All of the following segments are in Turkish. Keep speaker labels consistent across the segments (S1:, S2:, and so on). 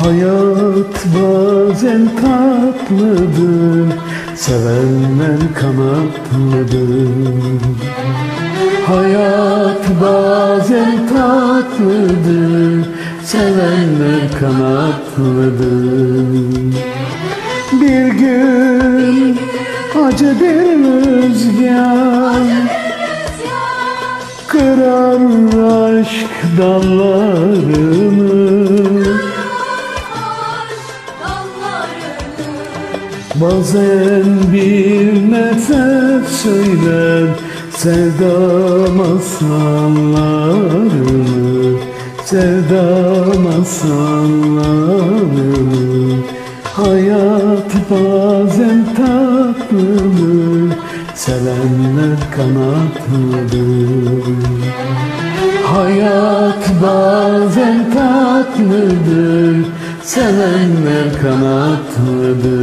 S1: Hayat bazen tatlıdır, sevenler kanatlıdır. Hayat bazen tatlıdır, sevenler kanatlıdır. Bir gün acı bir rüzgar kırar aşk dallarını. Bazen bir nefes söyler sevda masallarını, sevda masallarını. Hayat bazen tatlıdır, sevenler kanatlıdır. Hayat bazen tatlıdır, sevenler kanatlıdır.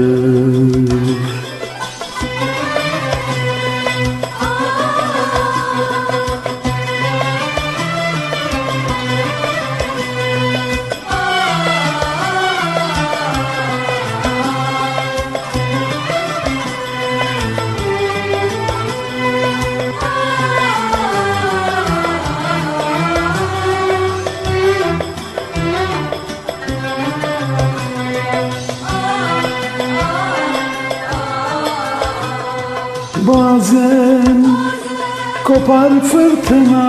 S1: Bazen kopar fırtına,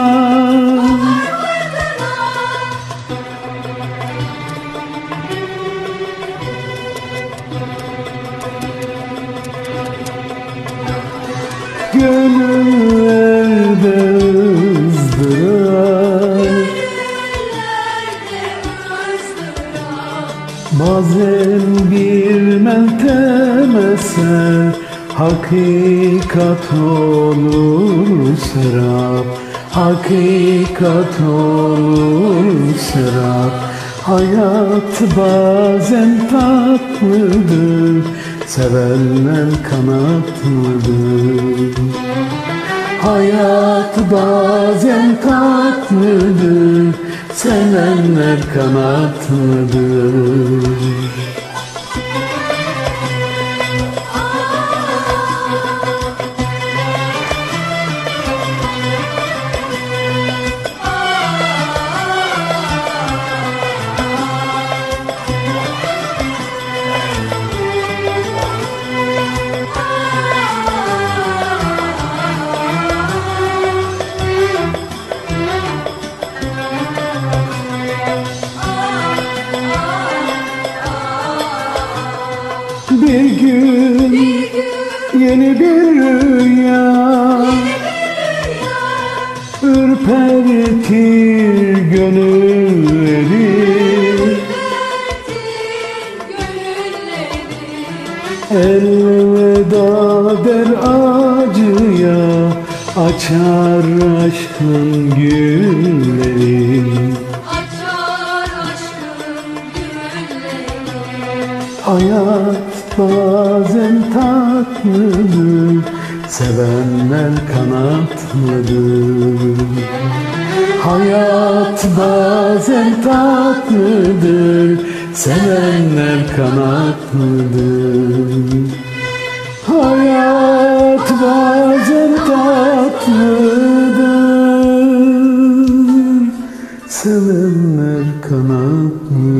S1: gönüllerde ızdırap. Bazen bir meltem eser, hakikat olur serap, hakikat olur serap. Hayat bazen tatlıdır, sevenler kanatlıdır. Hayat bazen tatlıdır, sevenler kanatlıdır. Bir gün yeni bir rüya ürpertir gönülleri. Elveda der acıya, açar aşkın gülleri. Hayat bazen tatlıdır, sevenler kanatlıdır. Hayat bazen tatlıdır, sevenler kanatlıdır. Hayat bazen tatlıdır, sevenler kanatlıdır.